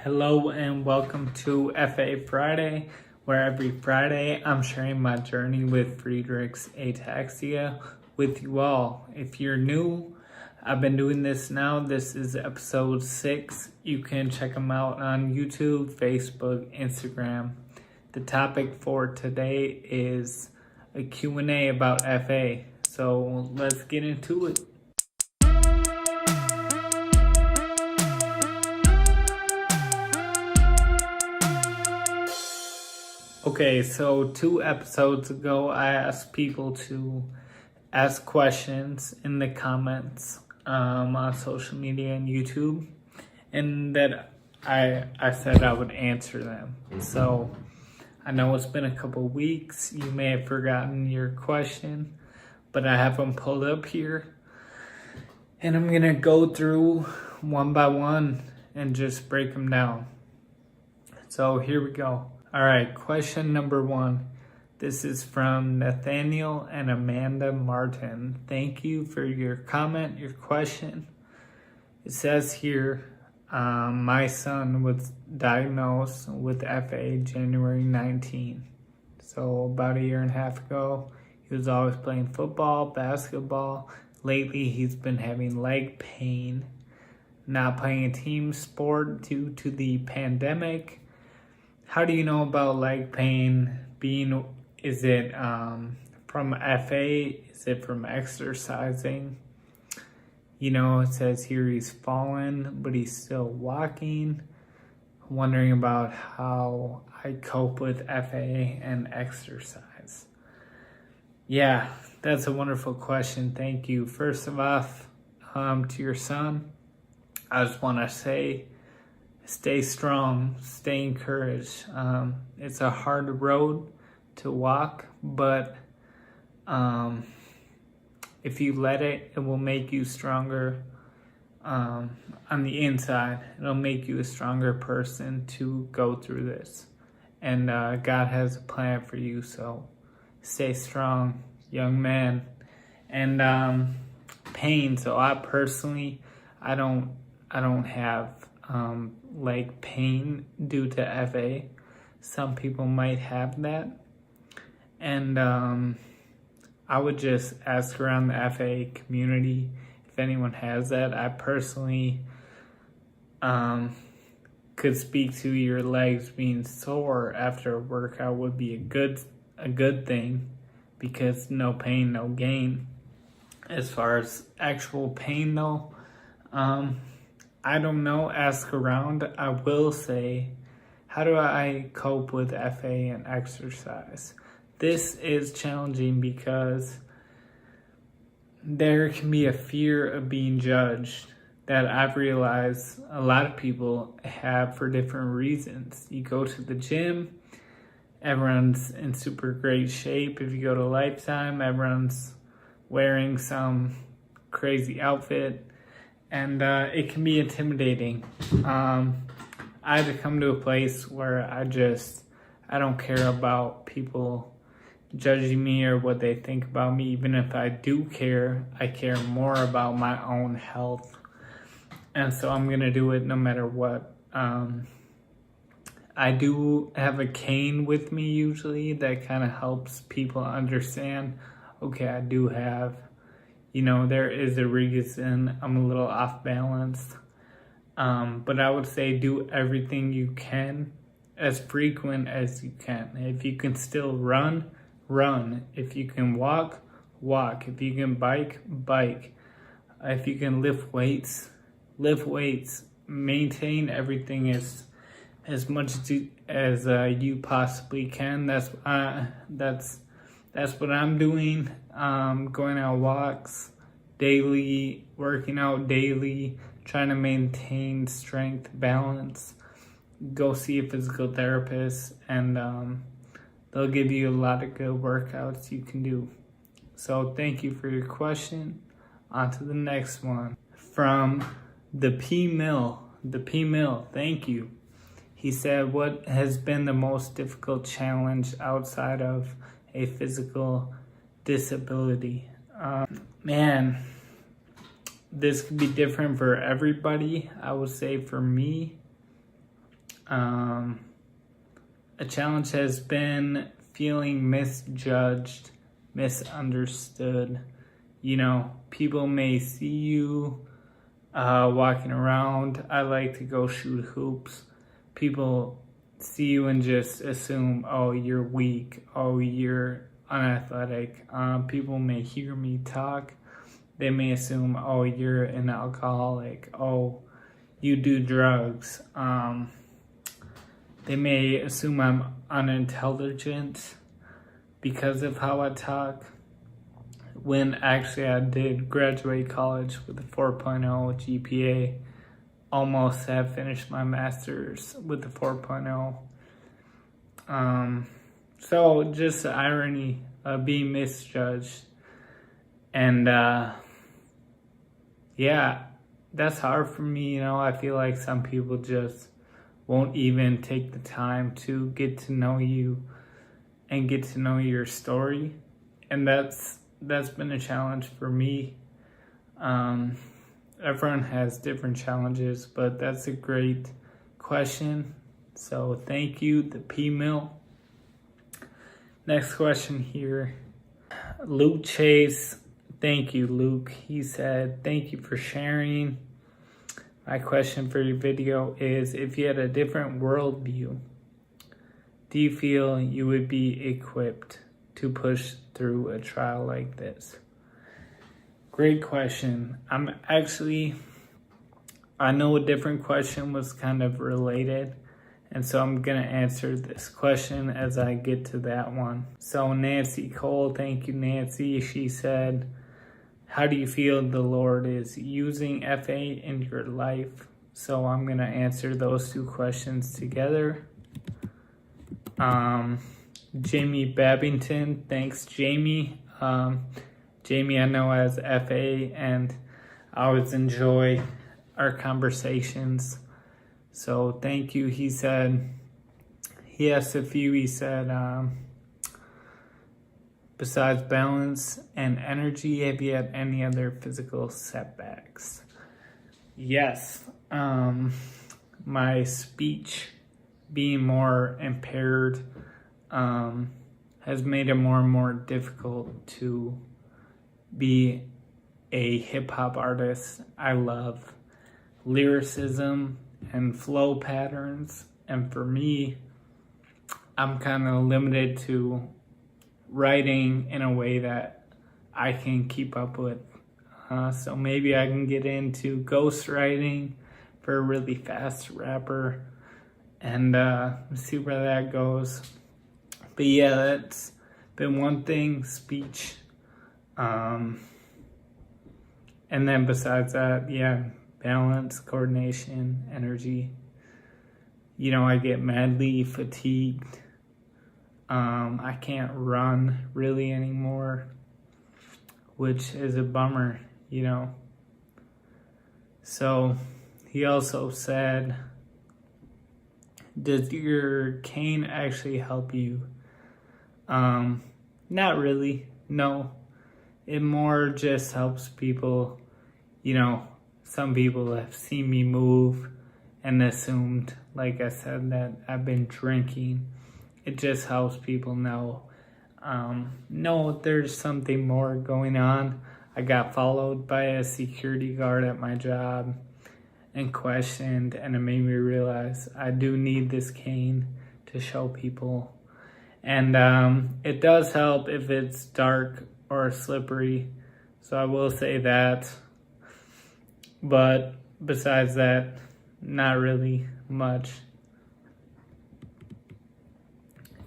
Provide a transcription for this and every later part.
Hello and welcome to FA Friday, where every Friday I'm sharing my journey with Friedreich's Ataxia with you all. If you're new, I've been doing this now. This is episode 6. You can check them out on YouTube, Facebook, Instagram. The topic for today is a Q&A about FA. So let's get into it. Okay, so 2 episodes ago, I asked people to ask questions in the comments on social media and YouTube, and that I said I would answer them. So I know it's been a couple weeks. You may have forgotten your question, but I have them pulled up here, and I'm gonna go through one by one and just break them down. So here we go. All right, question number 1. This is from Nathaniel and Amanda Martin. Thank you for your comment, your question. It says here, my son was diagnosed with FA January 19. So about a year and a half ago, he was always playing football, basketball. Lately, he's been having leg pain, not playing a team sport due to the pandemic. How do you know about leg pain? Is it from FA? Is it from exercising? You know, it says here he's fallen, but he's still walking. Wondering about how I cope with FA and exercise. Yeah, that's a wonderful question. Thank you. First of all, to your son, I just want to say, stay strong, stay encouraged. It's a hard road to walk, but if you let it, it will make you stronger on the inside. It'll make you a stronger person to go through this. And God has a plan for you, so stay strong, young man. And pain, so I personally, I don't have leg pain due to FA. Some people might have that, and I would just ask around the FA community if anyone has that. I personally could speak to your legs being sore after a workout would be a good thing, because no pain, no gain. As far as actual pain though, I don't know, ask around. I will say, how do I cope with FA and exercise? This is challenging because there can be a fear of being judged that I've realized a lot of people have for different reasons. You go to the gym, everyone's in super great shape. If you go to Lifetime, everyone's wearing some crazy outfit. And it can be intimidating. I had to come to a place where I don't care about people judging me or what they think about me. Even if I do care, I care more about my own health. And so I'm going to do it no matter what. I do have a cane with me usually that kind of helps people understand, okay, I do have, there is a reason I'm a little off balance. But I would say do everything you can, as frequent as you can. If you can still run, run. If you can walk, walk. If you can bike, bike. If you can lift weights, lift weights. Maintain everything as much as you possibly can. That's what I'm doing. Going on walks daily, working out daily, trying to maintain strength, balance. Go see a physical therapist, and they'll give you a lot of good workouts you can do. So thank you for your question. On to the next one. From the P Mill, thank you. He said, what has been the most difficult challenge outside of a physical disability? Man, this could be different for everybody. I would say for me, A challenge has been feeling misjudged, misunderstood. People may see you walking around. I like to go shoot hoops. People see you and just assume, oh, you're weak. Oh, you're unathletic. People may hear me talk. They may assume, oh, you're an alcoholic. Oh, you do drugs. They may assume I'm unintelligent because of how I talk, when actually I did graduate college with a 4.0 GPA, almost have finished my master's with a 4.0. So just the irony of being misjudged. And yeah, that's hard for me. I feel like some people just won't even take the time to get to know you and get to know your story. And that's been a challenge for me. Everyone has different challenges, but that's a great question. So thank you, the P-Mill. Next question here. Luke Chase. Thank you, Luke. He said, thank you for sharing. My question for your video is, if you had a different worldview, do you feel you would be equipped to push through a trial like this? Great question. I know a different question was kind of related, and so I'm going to answer this question as I get to that one. So Nancy Cole, thank you, Nancy. She said, how do you feel the Lord is using FA in your life? So I'm going to answer those two questions together. Jamie Babington, thanks, Jamie. Jamie, I know as FA, and I always enjoy our conversations. So thank you. He said, he asked a few, he said, besides balance and energy, have you had any other physical setbacks? Yes. My speech being more impaired has made it more and more difficult to be a hip-hop artist. I love lyricism and flow patterns, and for me, I'm kind of limited to writing in a way that I can keep up with. So maybe I can get into ghostwriting for a really fast rapper and see where that goes. But yeah, that's been one thing, speech. And then besides that, yeah, balance, coordination, energy. I get madly fatigued. I can't run really anymore, which is a bummer, So he also said, does your cane actually help you? Not really, no. It more just helps people, some people have seen me move and assumed, like I said, that I've been drinking. It just helps people know, no, there's something more going on. I got followed by a security guard at my job and questioned, and it made me realize I do need this cane to show people. And it does help if it's dark or slippery, so I will say that. But besides that, not really much.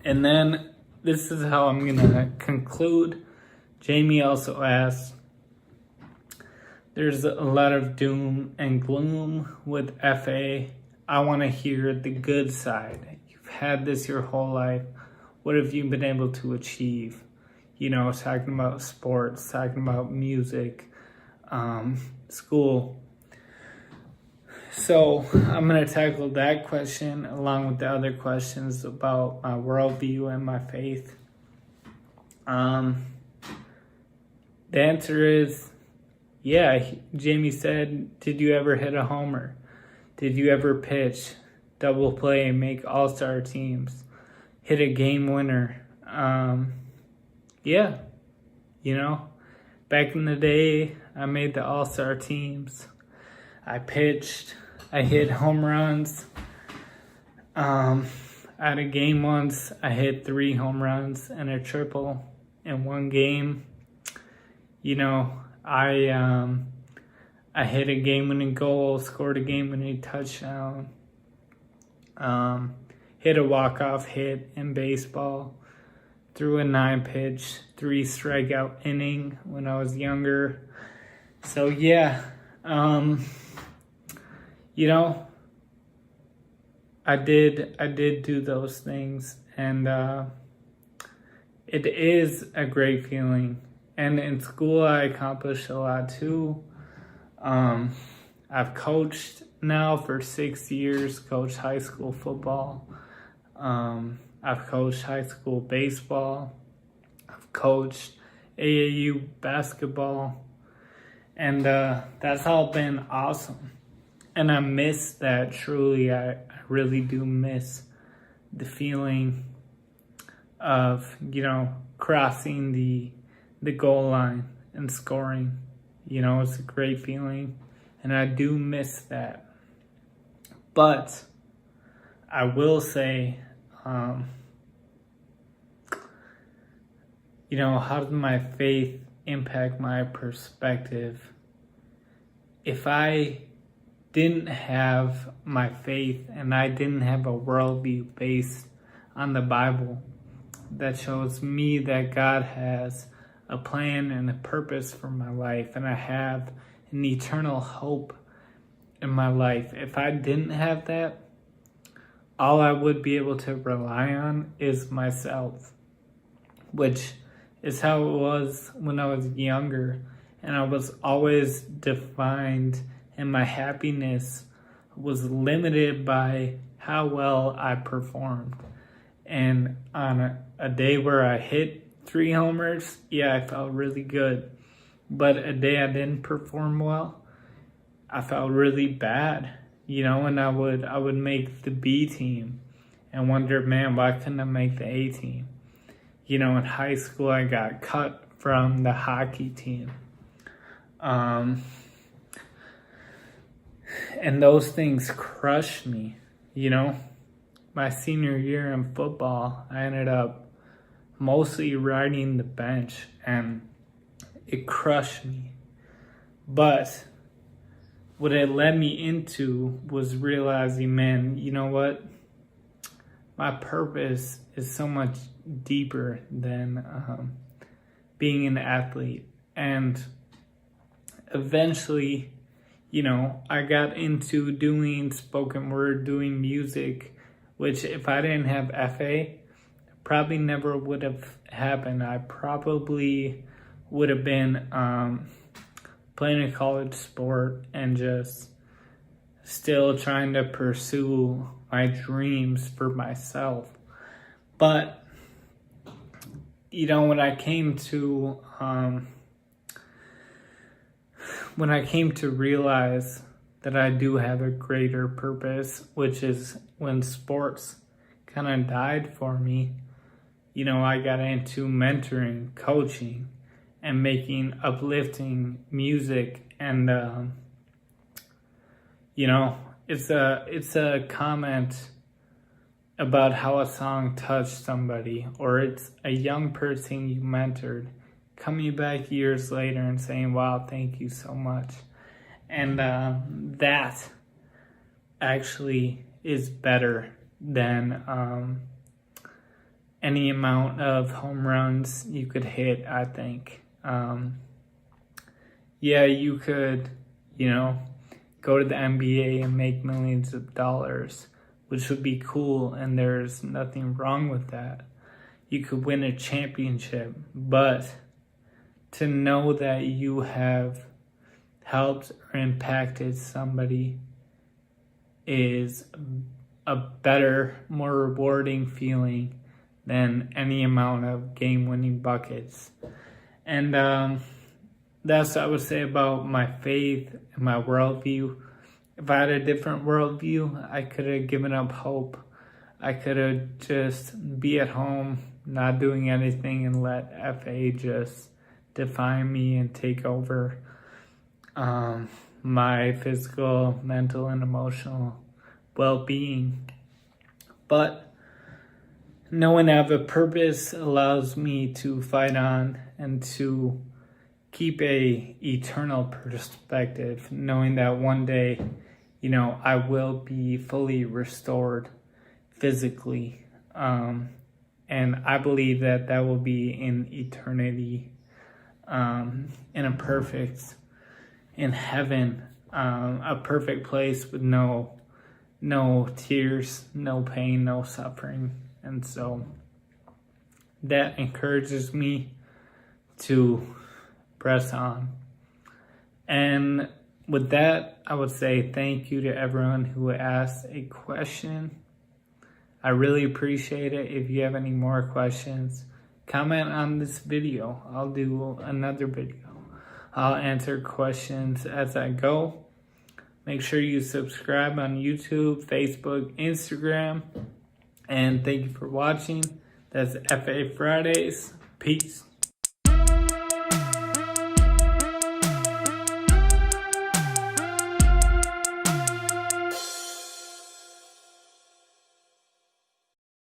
And then this is how I'm gonna conclude. Jamie also asked, there's a lot of doom and gloom with FA. I want to hear the good side. You've had this your whole life. What have you been able to achieve? Talking about sports, talking about music, school. So I'm going to tackle that question along with the other questions about my worldview and my faith. The answer is, yeah. Jamie said, did you ever hit a homer? Did you ever pitch? double play, make all-star teams, hit a game winner. Yeah, you know, back in the day, I made the all-star teams. I pitched, I hit home runs. At a game once, I hit 3 home runs and a triple in one game. You know, I hit a game-winning goal, scored a game-winning touchdown, hit a walk-off hit in baseball, threw a 9-pitch, 3 strikeout inning when I was younger. So yeah, you know, I did do those things, and it is a great feeling. And in school, I accomplished a lot too. I've coached now for 6 years, coached high school football. I've coached high school baseball. I've coached AAU basketball. And that's all been awesome. And I miss that truly. I really do miss the feeling of, you know, crossing the goal line and scoring. You know, it's a great feeling, and I do miss that. But I will say, you know, how does my faith impact my perspective? If I didn't have my faith and I didn't have a worldview based on the Bible that shows me that God has a plan and a purpose for my life, and I have an eternal hope in my life. If I didn't have that, all I would be able to rely on is myself, which is how it was when I was younger, and I was always defined, and my happiness was limited by how well I performed. And on a day where I hit 3 homers, yeah, I felt really good. But a day I didn't perform well, I felt really bad, you know, and I would make the B team and wonder, man, why couldn't I make the A team? You know, in high school, I got cut from the hockey team. And those things crushed me, you know. My senior year in football, I ended up mostly riding the bench, and it crushed me. But what it led me into was realizing, man, you know what? My purpose is so much deeper than being an athlete. And eventually, you know, I got into doing spoken word, doing music, which if I didn't have FA, probably never would have happened. I probably would have been playing a college sport and just still trying to pursue my dreams for myself. But, you know, when I came to realize that I do have a greater purpose, which is when sports kind of died for me, you know, I got into mentoring, coaching, and making uplifting music. And, you know, it's a comment about how a song touched somebody, or it's a young person you mentored coming back years later and saying, wow, thank you so much. And that actually is better than any amount of home runs you could hit, I think. Yeah, you could, you know, go to the NBA and make millions of dollars, which would be cool, and there's nothing wrong with that. You could win a championship, but to know that you have helped or impacted somebody is a better, more rewarding feeling than any amount of game-winning buckets. And that's what I would say about my faith and my worldview. If I had a different worldview, I could have given up hope. I could have just be at home, not doing anything, and let FA just define me and take over my physical, mental, and emotional well-being. But knowing I have a purpose allows me to fight on and to keep a eternal perspective, knowing that one day, I will be fully restored physically. And I believe that will be in eternity, in heaven, a perfect place with no tears, no pain, no suffering. And so that encourages me to press on. And with that, I would say thank you to everyone who asked a question. I really appreciate it. If you have any more questions, comment on this video. I'll do another video. I'll answer questions as I go. Make sure you subscribe on YouTube, Facebook, Instagram. And thank you for watching. That's FAridays. Peace.